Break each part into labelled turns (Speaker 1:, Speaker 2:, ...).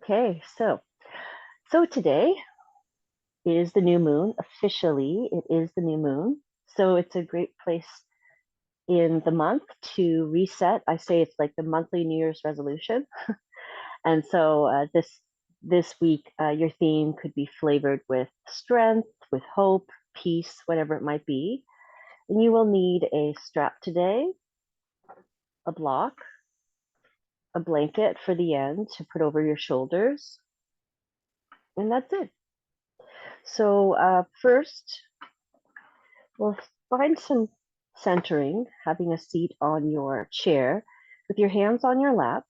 Speaker 1: Okay, so today is the new moon. Officially, it is the new moon. So it's a great place in the month to reset. I say it's like the monthly New Year's resolution. And so this week, your theme could be flavored with strength, with hope, peace, whatever it might be. And you will need a strap today, a block, a blanket for the end to put over your shoulders, and that's it. So first, we'll find some centering, having a seat on your chair with your hands on your lap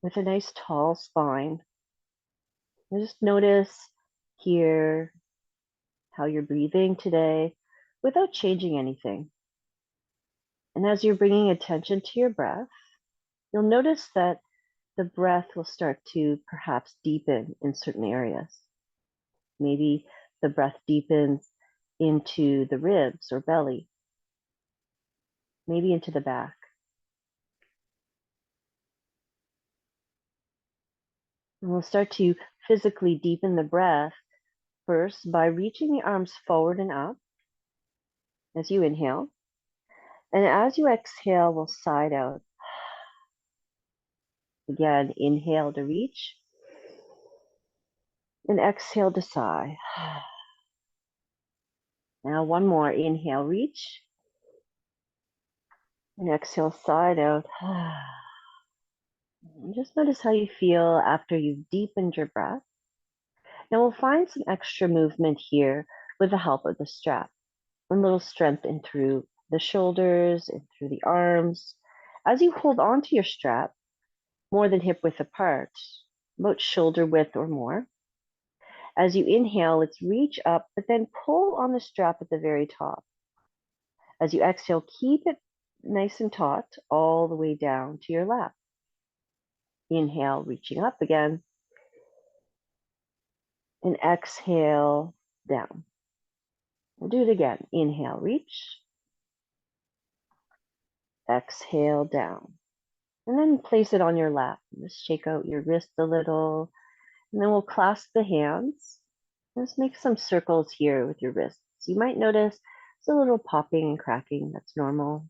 Speaker 1: with a nice tall spine. And just notice here how you're breathing today without changing anything. And as you're bringing attention to your breath, you'll notice that the breath will start to perhaps deepen in certain areas. Maybe the breath deepens into the ribs or belly, maybe into the back. And we'll start to physically deepen the breath first by reaching the arms forward and up as you inhale. And as you exhale, we'll side out. Again, inhale to reach and exhale to sigh. Now one more, inhale, reach and exhale, side out. And just notice how you feel after you've deepened your breath. Now we'll find some extra movement here with the help of the strap. A little strength in through the shoulders and through the arms. As you hold onto your strap, more than hip width apart, about shoulder width or more. As you inhale, let's reach up, but then pull on the strap at the very top. As you exhale, keep it nice and taut all the way down to your lap. Inhale, reaching up again. And exhale, down. We'll do it again. Inhale, reach. Exhale, down. And then place it on your lap. Just shake out your wrist a little. And then we'll clasp the hands. Just make some circles here with your wrists. You might notice it's a little popping and cracking. That's normal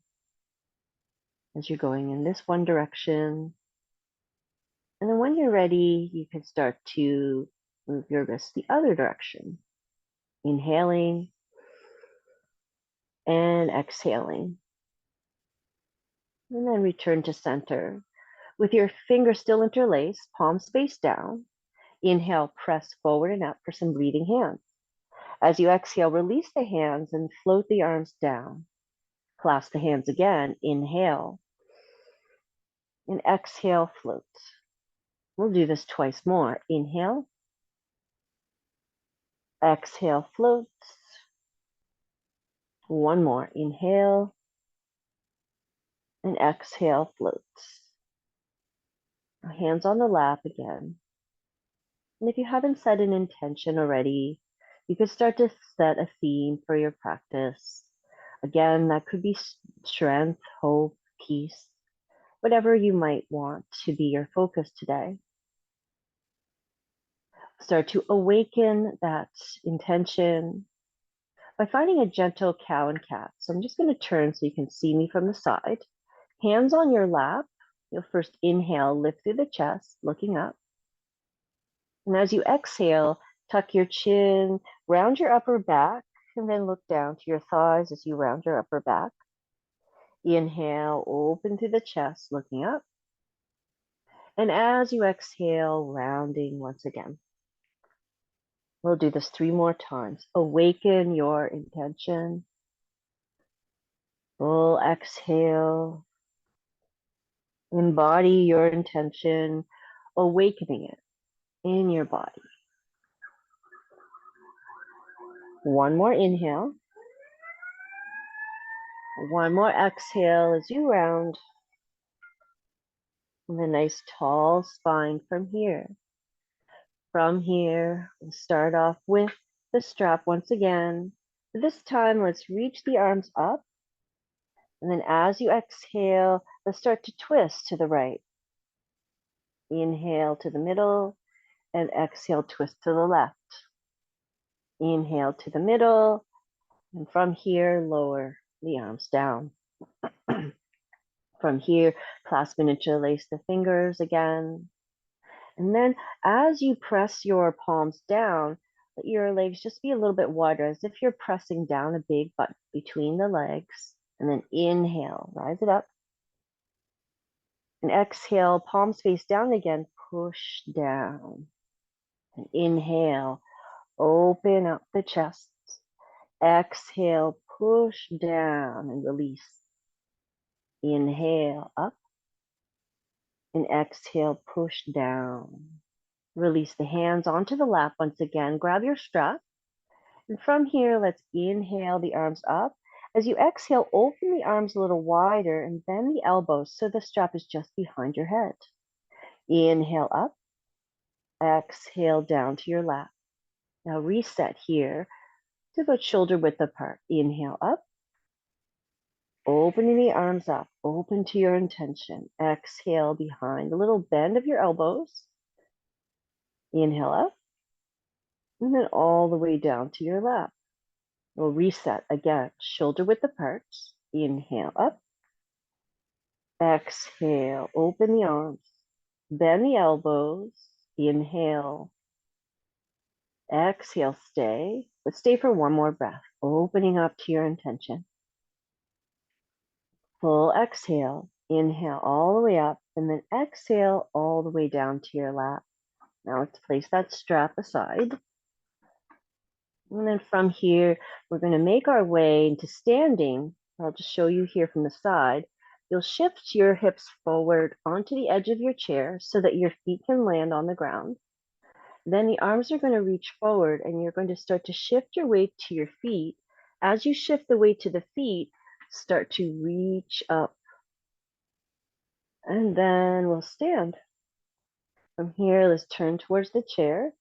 Speaker 1: as you're going in this one direction. And then when you're ready, you can start to move your wrists the other direction. Inhaling and exhaling. And then return to center. With your fingers still interlaced, palms face down. Inhale, press forward and up for some breathing hands. As you exhale, release the hands and float the arms down. Clasp the hands again. Inhale. And exhale, float. We'll do this twice more. Inhale. Exhale, float. One more. Inhale. And exhale, float. Hands on the lap again. And if you haven't set an intention already, you could start to set a theme for your practice. Again, that could be strength, hope, peace, whatever you might want to be your focus today. Start to awaken that intention by finding a gentle cow and cat. So I'm just going to turn so you can see me from the side. Hands on your lap. You'll first inhale, lift through the chest, looking up. And as you exhale, tuck your chin, round your upper back, and then look down to your thighs as you round your upper back. Inhale, open through the chest, looking up. And as you exhale, rounding once again. We'll do this 3 more times. Awaken your intention. Full exhale. Embody your intention, awakening it in your body. One more inhale. One more exhale as you round. And a nice tall spine from here. From here, we'll start off with the strap once again. This time, let's reach the arms up. And then as you exhale, let's start to twist to the right. Inhale to the middle and exhale, twist to the left. Inhale to the middle, and from here, lower the arms down. From here, clasp and interlace the fingers again. And then as you press your palms down, let your legs just be a little bit wider, as if you're pressing down a big butt between the legs. And then inhale, rise it up. And exhale, palms face down again, push down. And inhale, open up the chest. Exhale, push down and release. Inhale, up. And exhale, push down. Release the hands onto the lap once again. Grab your strap. And from here, let's inhale the arms up. As you exhale, open the arms a little wider and bend the elbows so the strap is just behind your head. Inhale up. Exhale down to your lap. Now reset here to about shoulder width apart. Inhale up. Opening the arms up. Open to your intention. Exhale behind. A little bend of your elbows. Inhale up. And then all the way down to your lap. We'll reset again, shoulder width apart. Inhale up. Exhale, open the arms. Bend the elbows. Inhale. Exhale, stay. But stay for one more breath. Opening up to your intention. Full exhale. Inhale all the way up. And then exhale all the way down to your lap. Now let's place that strap aside. And then from here, we're going to make our way into standing. I'll just show you here from the side. You'll shift your hips forward onto the edge of your chair so that your feet can land on the ground. Then the arms are going to reach forward and you're going to start to shift your weight to your feet. As you shift the weight to the feet, start to reach up. And then we'll stand. From here, let's turn towards the chair.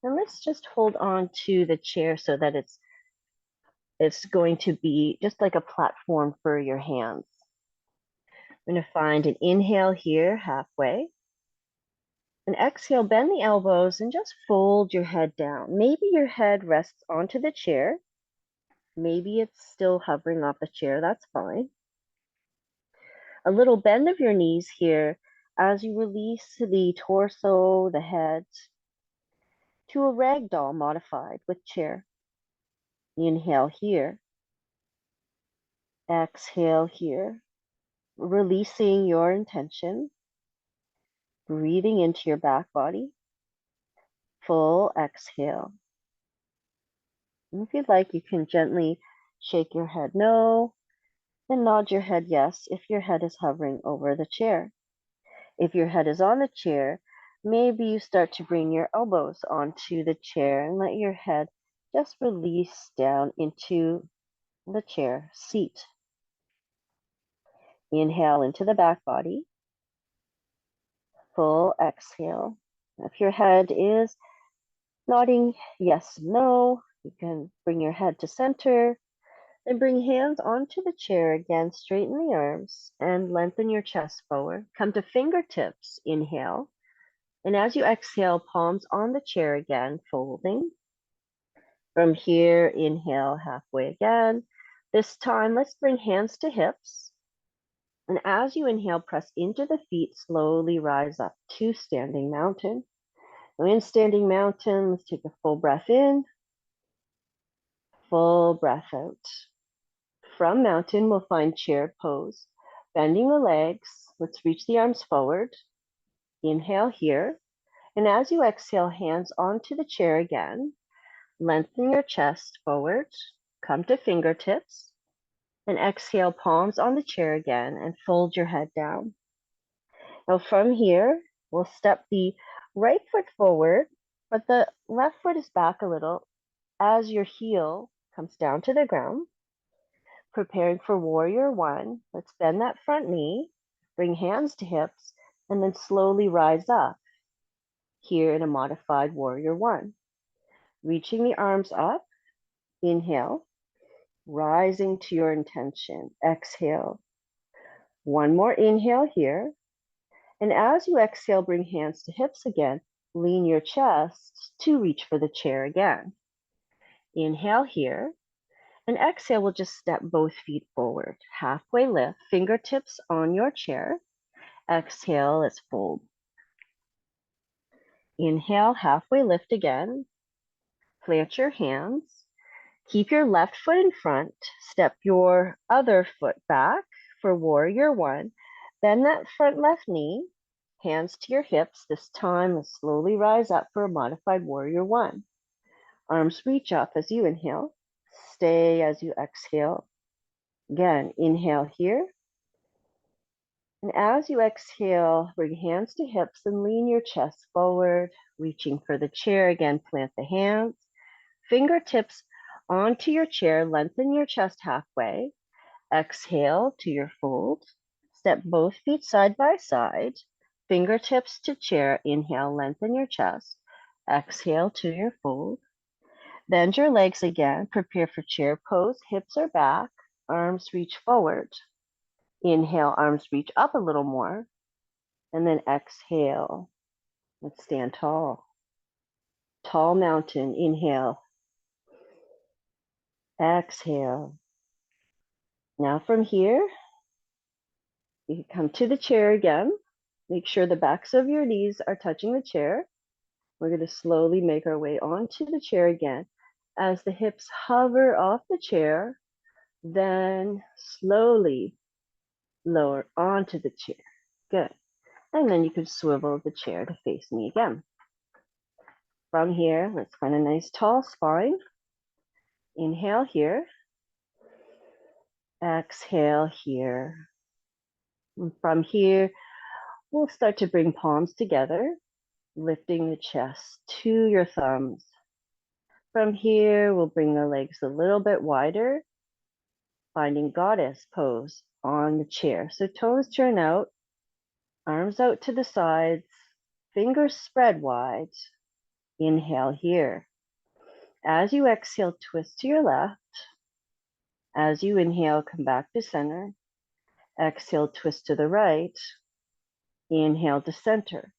Speaker 1: And let's just hold on to the chair so that it's going to be just like a platform for your hands. I'm going to find an inhale here, halfway. An exhale, bend the elbows and just fold your head down. Maybe your head rests onto the chair. Maybe it's still hovering off the chair, that's fine. A little bend of your knees here as you release the torso, the head, to a ragdoll modified with chair. Inhale here. Exhale here. Releasing your intention. Breathing into your back body. Full exhale. And if you'd like, you can gently shake your head no, and nod your head yes if your head is hovering over the chair. If your head is on the chair, maybe you start to bring your elbows onto the chair and let your head just release down into the chair seat. Inhale into the back body. Full exhale. If your head is nodding yes, no, you can bring your head to center. Then bring hands onto the chair again, straighten the arms and lengthen your chest forward. Come to fingertips, inhale. And as you exhale, palms on the chair again, folding. From here, inhale halfway again. This time, let's bring hands to hips. And as you inhale, press into the feet, slowly rise up to standing mountain. Now in standing mountain, let's take a full breath in, full breath out. From mountain, we'll find chair pose. Bending the legs, let's reach the arms forward. Inhale here. And as you exhale, hands onto the chair again. Lengthen your chest forward. Come to fingertips. And exhale, palms on the chair again and fold your head down. Now from here, we'll step the right foot forward, but the left foot is back a little as your heel comes down to the ground. Preparing for warrior one, let's bend that front knee, bring hands to hips, and then slowly rise up here in a modified warrior one. Reaching the arms up, inhale. rising to your intention. Exhale. One more inhale here. And as you exhale, bring hands to hips again. Lean your chest to reach for the chair again. Inhale here. And exhale, we'll just step both feet forward. Halfway lift, fingertips on your chair. Exhale, let's fold. Inhale, halfway lift again. Plant your hands. Keep your left foot in front. Step your other foot back for warrior one. Bend that front left knee. Hands to your hips. This time, let's slowly rise up for a modified warrior one. Arms reach up as you inhale. Stay as you exhale. Again, inhale here. And as you exhale, bring hands to hips and lean your chest forward, reaching for the chair. Again, plant the hands. Fingertips onto your chair, lengthen your chest halfway. Exhale to your fold. Step both feet side by side. Fingertips to chair. Inhale, lengthen your chest. Exhale to your fold. Bend your legs again. Prepare for chair pose. Hips are back. Arms reach forward. Inhale, arms reach up a little more. And then exhale. Let's stand tall. Tall mountain. Inhale. Exhale. Now from here, you come to the chair again. Make sure the backs of your knees are touching the chair. We're going to slowly make our way onto the chair again. As the hips hover off the chair, then slowly lower onto the chair. Good. And then you can swivel the chair to face me again. From here, let's find a nice tall spine. Inhale here. Exhale here. And from here, we'll start to bring palms together, lifting the chest to your thumbs. From here, we'll bring the legs a little bit wider, finding goddess pose on the chair. So toes turn out, arms out to the sides, fingers spread wide. Inhale here. As you exhale, twist to your left. As you inhale, come back to center. Exhale, twist to the right. Inhale to center.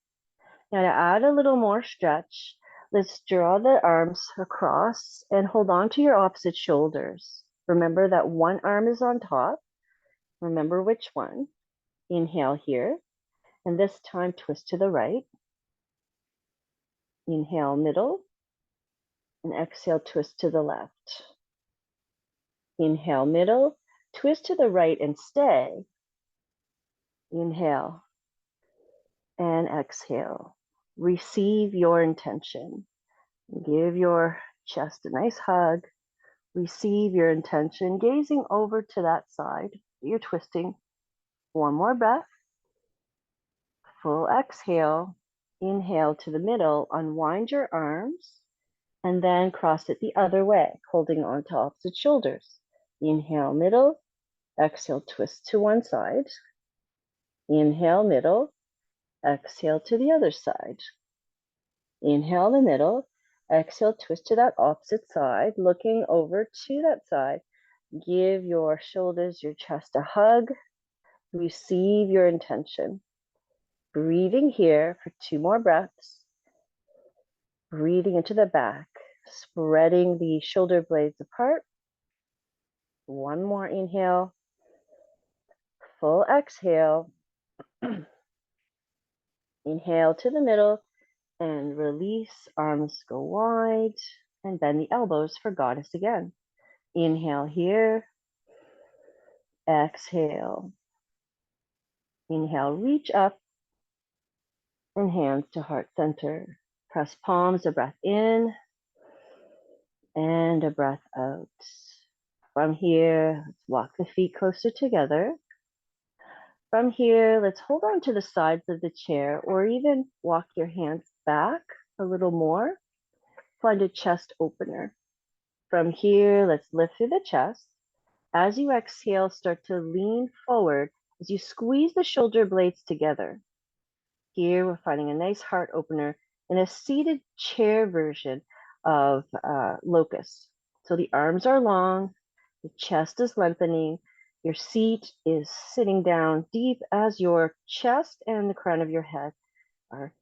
Speaker 1: Now to add a little more stretch, let's draw the arms across and hold on to your opposite shoulders. Remember that one arm is on top. Remember which one. Inhale here. And this time, twist to the right. Inhale, middle. And exhale, twist to the left. Inhale, middle. Twist to the right and stay. Inhale. And exhale. Receive your intention. Give your chest a nice hug. Receive your intention, gazing over to that side. You're twisting. One more breath. Full exhale. Inhale to the middle. Unwind your arms. And then cross it the other way, holding on to opposite shoulders. Inhale, middle. Exhale, twist to one side. Inhale, middle. Exhale to the other side. Inhale the middle. Exhale, twist to that opposite side, looking over to that side. Give your shoulders, your chest a hug. Receive your intention. Breathing here for 2 more breaths. Breathing into the back, spreading the shoulder blades apart. One more inhale. Full exhale. Inhale to the middle and release. Arms go wide and bend the elbows for goddess again. Inhale here. Exhale. Inhale, reach up and hands to heart center. Press palms, a breath in and a breath out. From here, let's walk the feet closer together. From here, let's hold on to the sides of the chair or even walk your hands back a little more. Find a chest opener. From here, let's lift through the chest. As you exhale, start to lean forward as you squeeze the shoulder blades together. Here, we're finding a nice heart opener in a seated chair version of locust. So the arms are long, The chest is lengthening. Your seat is sitting down deep as your chest and the crown of your head are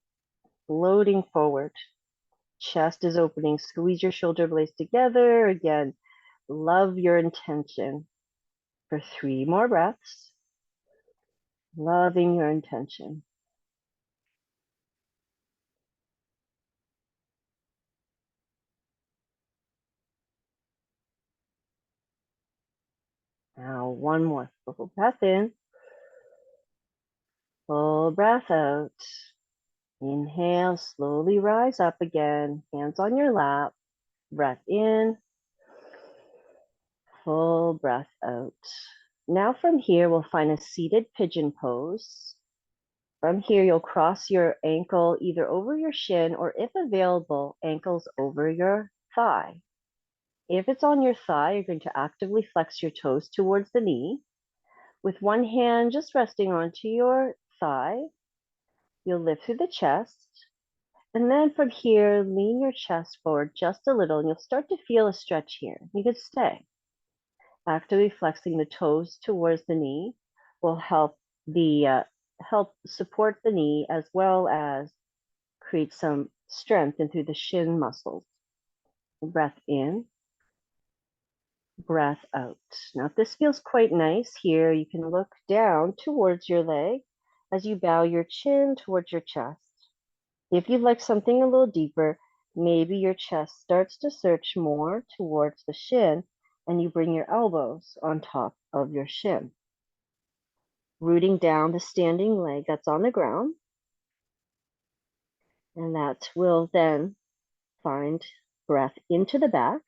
Speaker 1: floating forward. Chest is opening. Squeeze your shoulder blades together. Again, love your intention for 3 more breaths. Loving your intention. Now, one more full breath in. Full breath out. Inhale, slowly rise up again. Hands on your lap. Breath in. Full breath out. Now from here, we'll find a seated pigeon pose. From here, you'll cross your ankle either over your shin or, if available, ankles over your thigh. If it's on your thigh, you're going to actively flex your toes towards the knee. With one hand just resting onto your thigh, you'll lift through the chest. And then from here, lean your chest forward just a little, and you'll start to feel a stretch here. You could stay. Actively flexing the toes towards the knee will help support the knee as well as create some strength into the shin muscles. Breath in, breath out. Now, if this feels quite nice here, you can look down towards your leg as you bow your chin towards your chest. If you'd like something a little deeper, maybe your chest starts to search more towards the shin and you bring your elbows on top of your shin. Rooting down the standing leg that's on the ground. And that will then find breath into the back.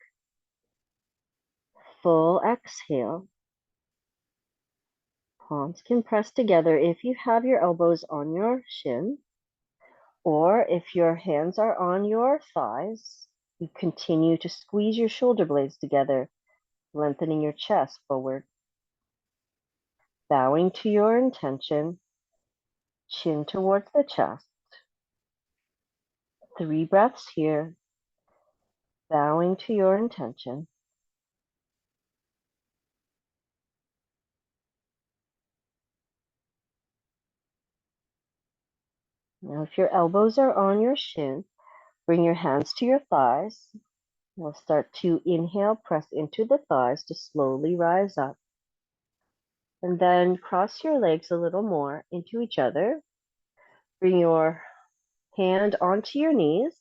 Speaker 1: Full exhale. Palms can press together if you have your elbows on your shin, or if your hands are on your thighs, you continue to squeeze your shoulder blades together, lengthening your chest forward. Bowing to your intention, chin towards the chest. 3 breaths here, bowing to your intention. Now, if your elbows are on your shin, bring your hands to your thighs. We'll start to inhale, press into the thighs to slowly rise up. And then cross your legs a little more into each other. Bring your hand onto your knees.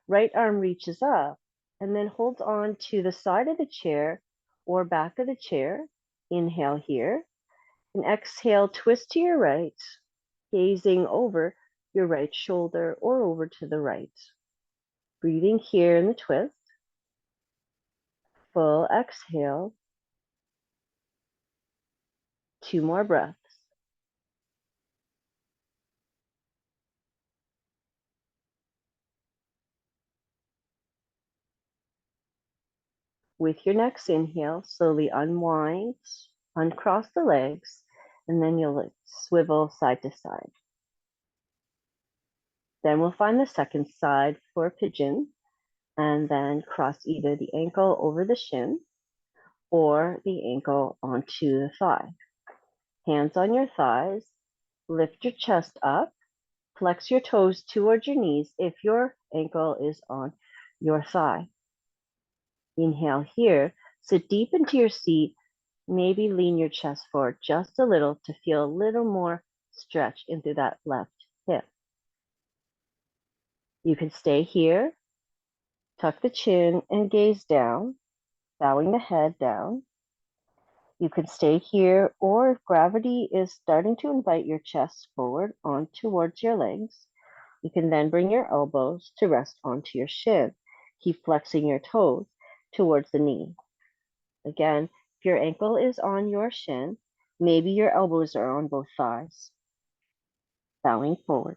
Speaker 1: Right arm reaches up and then holds on to the side of the chair or back of the chair. Inhale here. And exhale, twist to your right, gazing over your right shoulder or over to the right. Breathing here in the twist. Full exhale. 2 more breaths. With your next inhale, slowly unwind, uncross the legs, and then you'll swivel side to side. Then we'll find the second side for a pigeon, and then cross either the ankle over the shin or the ankle onto the thigh. Hands on your thighs, lift your chest up, flex your toes towards your knees if your ankle is on your thigh. Inhale here, sit deep into your seat, maybe lean your chest forward just a little to feel a little more stretch into that left hip. You can stay here, tuck the chin and gaze down, bowing the head down. You can stay here, or if gravity is starting to invite your chest forward on towards your legs, you can then bring your elbows to rest onto your shin. Keep flexing your toes towards the knee. Again, if your ankle is on your shin, maybe your elbows are on both thighs. Bowing forward.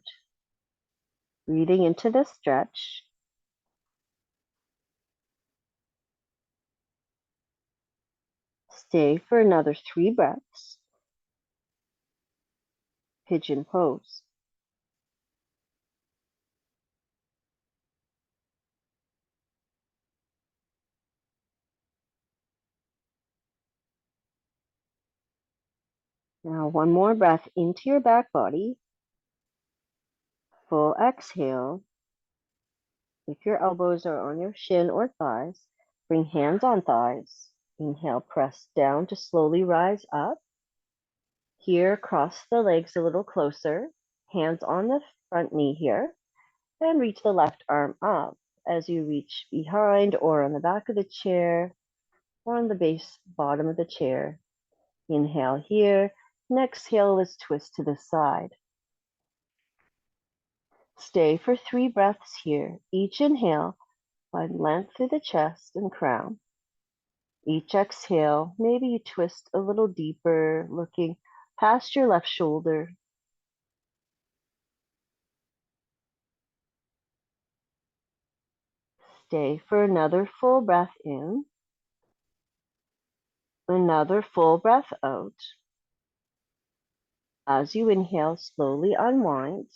Speaker 1: Breathing into the stretch. Stay for another 3 breaths. Pigeon pose. Now, one more breath into your back body. Full exhale. If your elbows are on your shin or thighs, bring hands on thighs. Inhale, press down to slowly rise up. Here, cross the legs a little closer. Hands on the front knee here. And reach the left arm up as you reach behind or on the back of the chair or on the base bottom of the chair. Inhale here. And exhale, let's twist to the side. Stay for 3 breaths here. Each inhale, find length through the chest and crown. Each exhale, maybe you twist a little deeper, looking past your left shoulder. Stay for another full breath in, another full breath out. As you inhale, slowly unwind,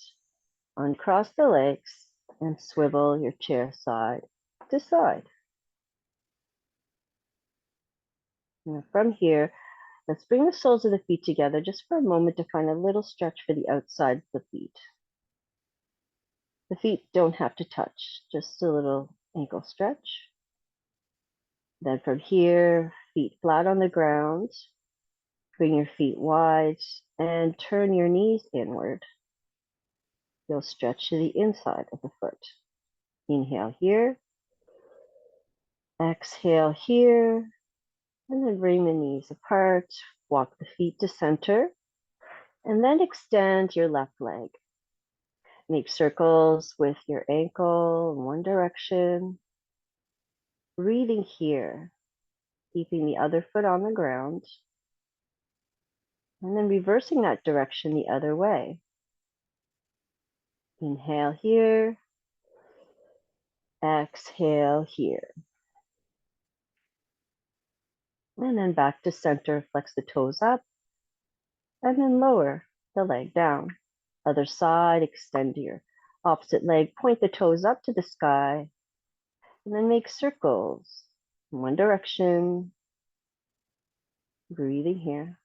Speaker 1: uncross the legs, and swivel your chair side to side. Now from here, let's bring the soles of the feet together just for a moment to find a little stretch for the outsides of the feet. The feet don't have to touch, just a little ankle stretch. Then from here, feet flat on the ground. Bring your feet wide and turn your knees inward. You'll stretch to the inside of the foot. Inhale here. Exhale here. And then bring the knees apart. Walk the feet to center. And then extend your left leg. Make circles with your ankle in one direction. Breathing here. Keeping the other foot on the ground. And then reversing that direction the other way. Inhale here. Exhale here. And then back to center. Flex the toes up. And then lower the leg down. Other side, extend your opposite leg. Point the toes up to the sky. And then make circles in one direction. Breathing here.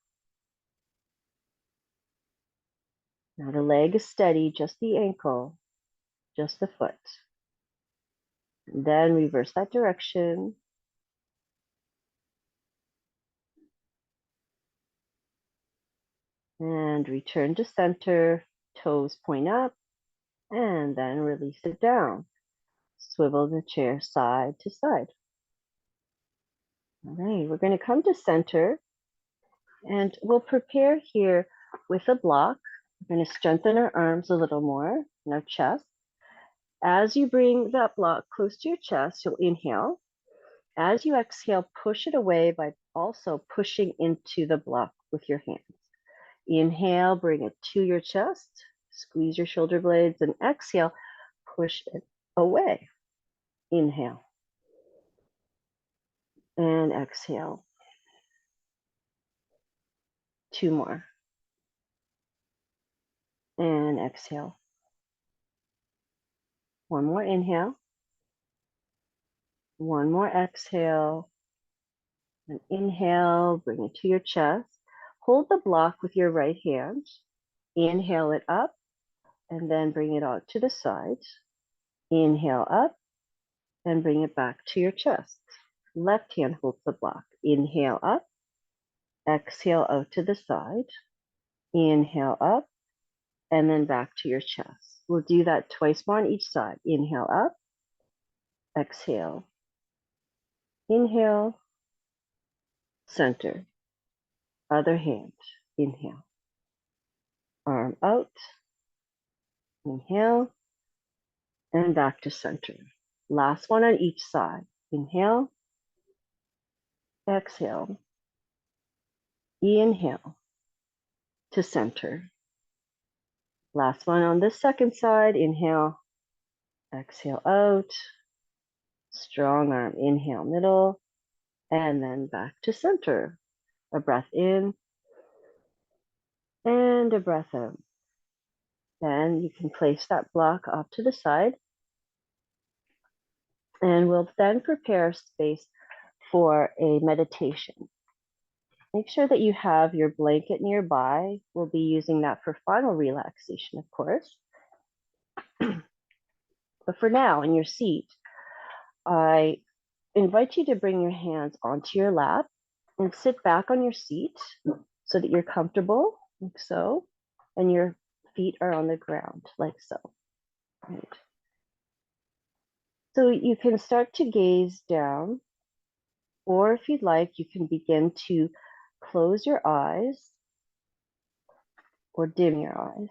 Speaker 1: Now the leg is steady, just the ankle, just the foot. And then reverse that direction. And return to center, toes point up, and then release it down. Swivel the chair side to side. All right, we're going to come to center, and we'll prepare here with a block. We're going to strengthen our arms a little more in our chest. As you bring that block close to your chest, you'll inhale. As you exhale, push it away by also pushing into the block with your hands. Inhale, bring it to your chest, squeeze your shoulder blades, and exhale, push it away. Inhale. And exhale. 2 more. And exhale. 1 more inhale. 1 more exhale. And inhale, bring it to your chest. Hold the block with your right hand. Inhale it up, and then bring it out to the side. Inhale up, and bring it back to your chest. Left hand holds the block. Inhale up, exhale out to the side. Inhale up, and then back to your chest. We'll do that twice more on each side. Inhale up, exhale. Inhale, center. Other hand, inhale. Arm out, inhale, and back to center. Last one on each side. Inhale, exhale. Inhale to center. Last one on this second side. Inhale, exhale out. Strong arm, inhale, middle, and then back to center. A breath in and a breath out. Then you can place that block off to the side. And we'll then prepare space for a meditation. Make sure that you have your blanket nearby. We'll be using that for final relaxation, of course. But for now, in your seat, I invite you to bring your hands onto your lap and sit back on your seat so that you're comfortable, like so, and your feet are on the ground, like so. Right. So you can start to gaze down, or if you'd like, you can begin to close your eyes or dim your eyes.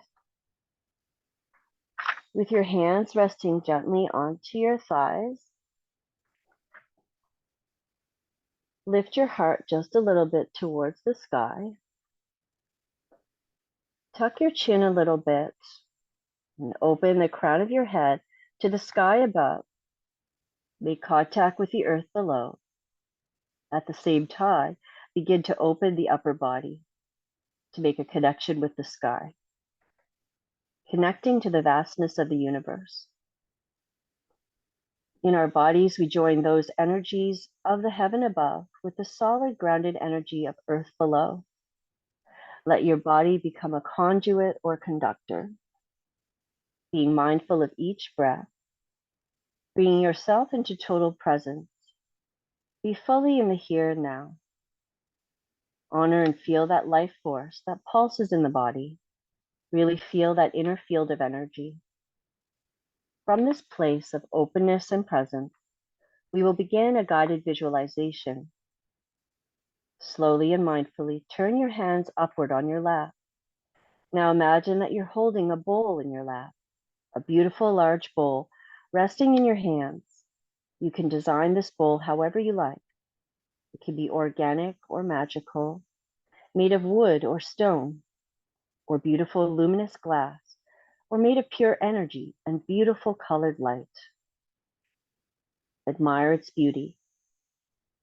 Speaker 1: With your hands resting gently onto your thighs, lift your heart just a little bit towards the sky. Tuck your chin a little bit and open the crown of your head to the sky above. Make contact with the earth below. At the same time, begin to open the upper body to make a connection with the sky, connecting to the vastness of the universe. In our bodies, we join those energies of the heaven above with the solid grounded energy of earth below. Let your body become a conduit or conductor, being mindful of each breath, bringing yourself into total presence. Be fully in the here and now. Honor and feel that life force that pulses in the body. Really feel that inner field of energy. From this place of openness and presence, we will begin a guided visualization. Slowly and mindfully, turn your hands upward on your lap. Now imagine that you're holding a bowl in your lap, a beautiful large bowl resting in your hands. You can design this bowl however you like. It can be organic or magical, made of wood or stone, or beautiful luminous glass, or made of pure energy and beautiful colored light. Admire its beauty.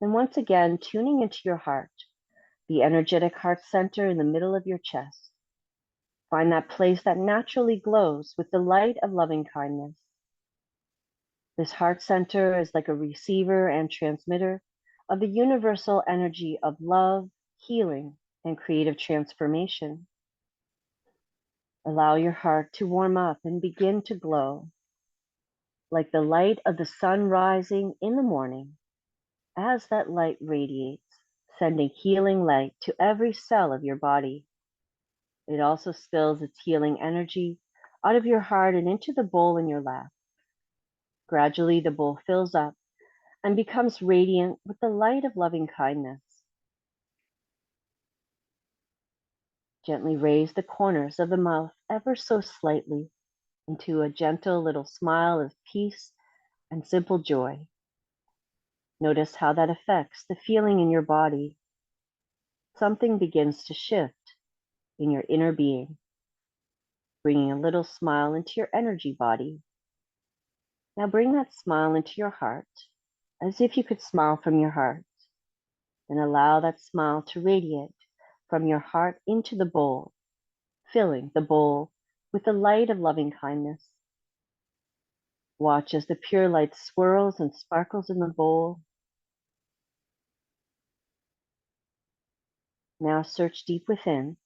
Speaker 1: And once again, tuning into your heart, the energetic heart center in the middle of your chest. Find that place that naturally glows with the light of loving kindness. This heart center is like a receiver and transmitter of the universal energy of love, healing, and creative transformation. Allow your heart to warm up and begin to glow like the light of the sun rising in the morning. As that light radiates, sending healing light to every cell of your body, it also spills its healing energy out of your heart and into the bowl in your lap. Gradually, the bowl fills up and becomes radiant with the light of loving kindness. Gently raise the corners of the mouth ever so slightly into a gentle little smile of peace and simple joy. Notice how that affects the feeling in your body. Something begins to shift in your inner being, bringing a little smile into your energy body. Now bring that smile into your heart, as if you could smile from your heart, and allow that smile to radiate from your heart into the bowl, filling the bowl with the light of loving kindness. Watch as the pure light swirls and sparkles in the bowl. Now search deep within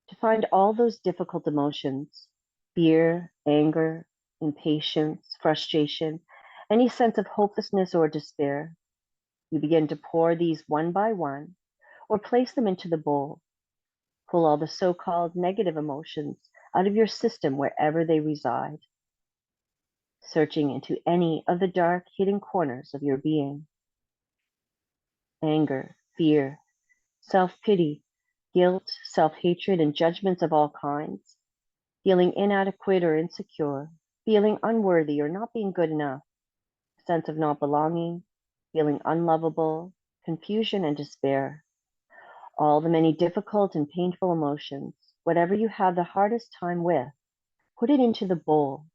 Speaker 1: to find all those difficult emotions, fear, anger, impatience, frustration, any sense of hopelessness or despair. You begin to pour these one by one or place them into the bowl. Pull all the so-called negative emotions out of your system wherever they reside, searching into any of the dark hidden corners of your being. Anger, fear, self-pity, guilt, self-hatred, and judgments of all kinds, feeling inadequate or insecure, feeling unworthy or not being good enough, a sense of not belonging, feeling unlovable, confusion and despair, all the many difficult and painful emotions, whatever you have the hardest time with, put it into the bowl.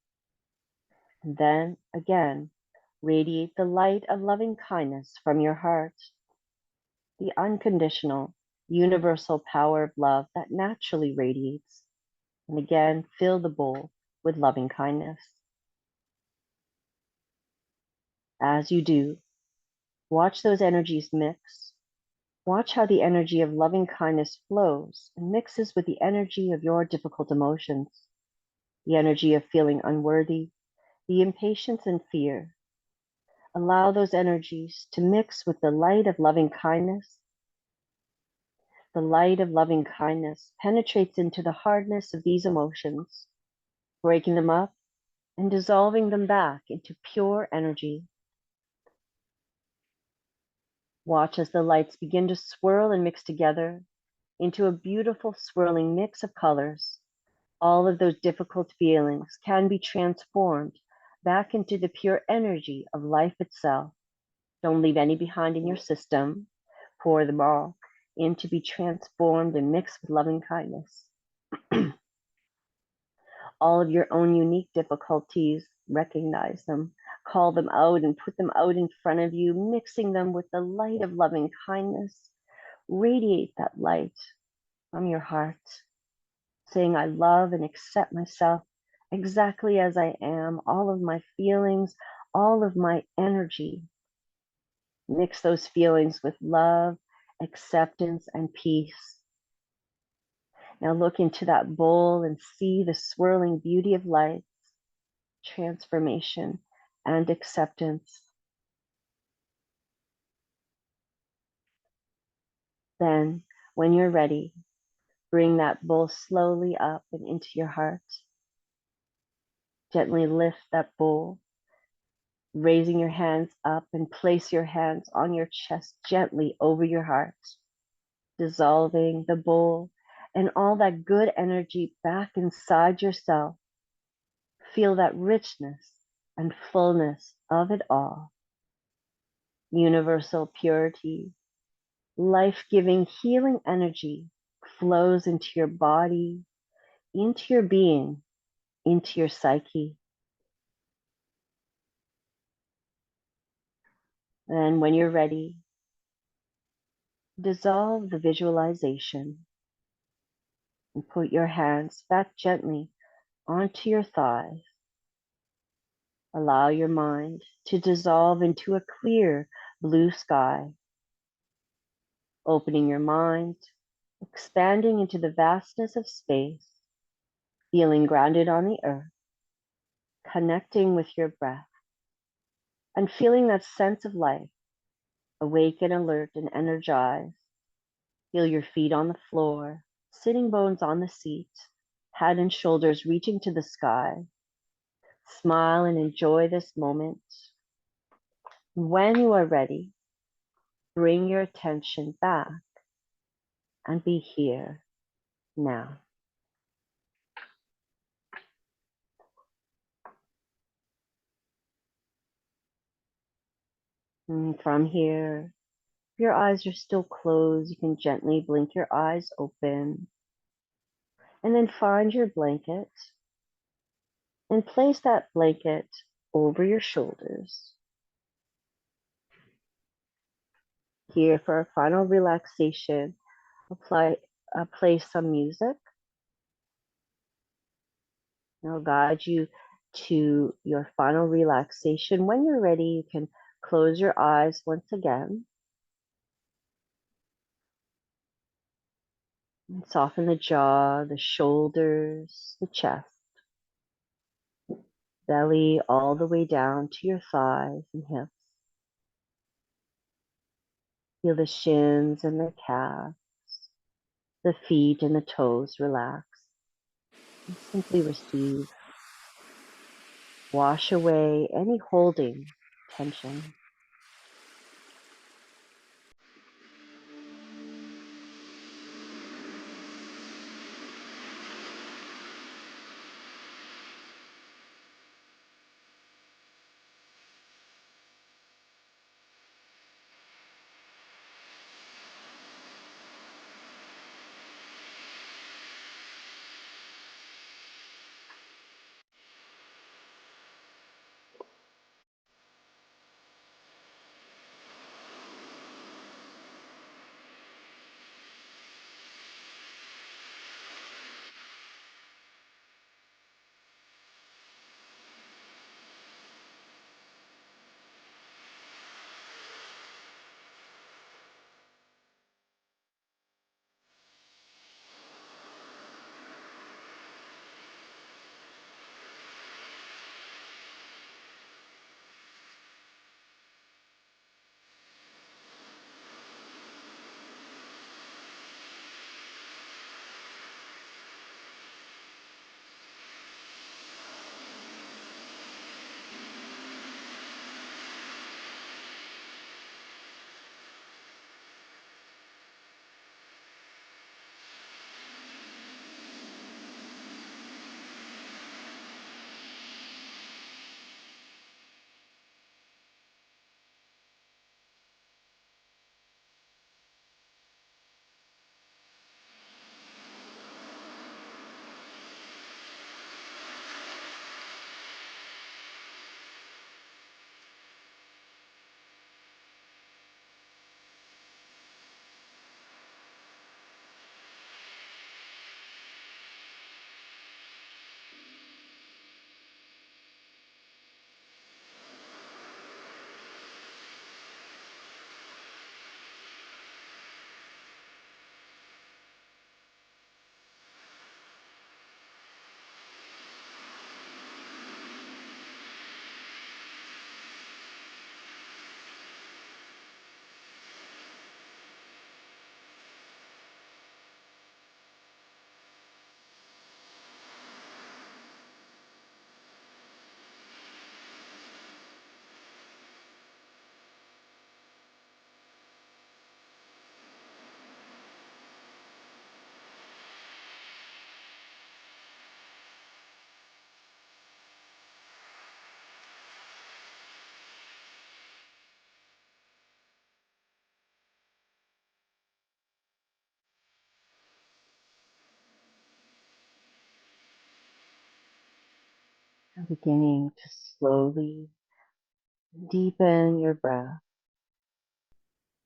Speaker 1: And then, again, radiate the light of loving kindness from your heart, the unconditional, universal power of love that naturally radiates. And again, fill the bowl with loving kindness. As you do, watch those energies mix, Watch how the energy of loving kindness flows and mixes with the energy of your difficult emotions, the energy of feeling unworthy, the impatience and fear. Allow those energies to mix with the light of loving kindness. The light of loving kindness penetrates into the hardness of these emotions, breaking them up and dissolving them back into pure energy. Watch as the lights begin to swirl and mix together into a beautiful swirling mix of colors. All of those difficult feelings can be transformed back into the pure energy of life itself. Don't leave any behind in your system. Pour them all in to be transformed and mixed with loving kindness. All of your own unique difficulties, recognize them, call them out and put them out in front of you, mixing them with the light of loving kindness. Radiate that light from your heart, saying, I love and accept myself exactly as I am, all of my feelings, all of my energy. Mix those feelings with love, acceptance, and peace. Now look into that bowl and see the swirling beauty of light, transformation, and acceptance. Then, when you're ready, bring that bowl slowly up and into your heart. Gently lift that bowl, raising your hands up, and place your hands on your chest gently over your heart, dissolving the bowl and all that good energy back inside yourself. Feel that richness and fullness of it all. Universal purity, life-giving healing energy flows into your body, into your being, into your psyche. And when you're ready, dissolve the visualization and put your hands back gently onto your thighs. Allow your mind to dissolve into a clear blue sky, opening your mind, expanding into the vastness of space, feeling grounded on the earth, connecting with your breath, and feeling that sense of life, awake and alert and energized. Feel your feet on the floor, sitting bones on the seat, head and shoulders reaching to the sky. Smile and enjoy this moment. When you are ready, bring your attention back and be here now. And from here, if your eyes are still closed, you can gently blink your eyes open. And then find your blanket and place that blanket over your shoulders. Here for a final relaxation, play some music. I'll guide you to your final relaxation. When you're ready, you can close your eyes once again. And soften the jaw, the shoulders, the chest, belly all the way down to your thighs and hips. Feel the shins and the calves, the feet and the toes relax. And simply receive. Wash away any holding tension. Beginning to slowly deepen your breath,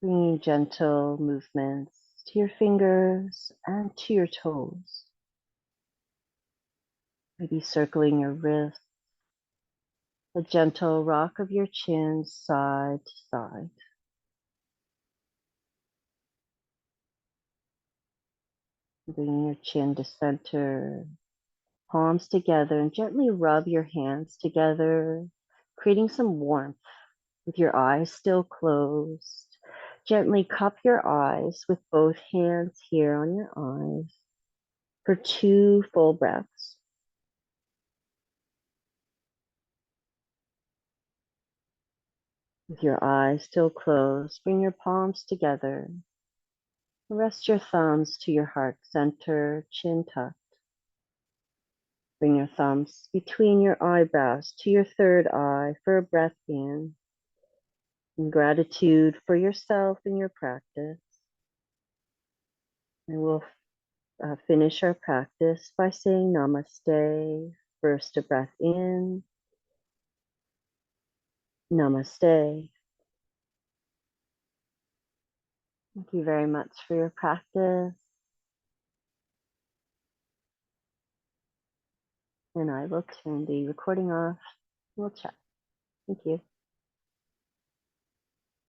Speaker 1: bringing gentle movements to your fingers and to your toes. Maybe circling your wrists, a gentle rock of your chin side to side. Bringing your chin to center, palms together, and gently rub your hands together, creating some warmth with your eyes still closed. Gently cup your eyes with both hands here on your eyes for 2 full breaths. With your eyes still closed, bring your palms together. Rest your thumbs to your heart center, chin tucked. Bring your thumbs between your eyebrows to your third eye for a breath in gratitude for yourself and your practice. And we'll finish our practice by saying Namaste. First a breath in, Namaste. Thank you very much for your practice. And I will turn the recording off. We'll chat. Thank you.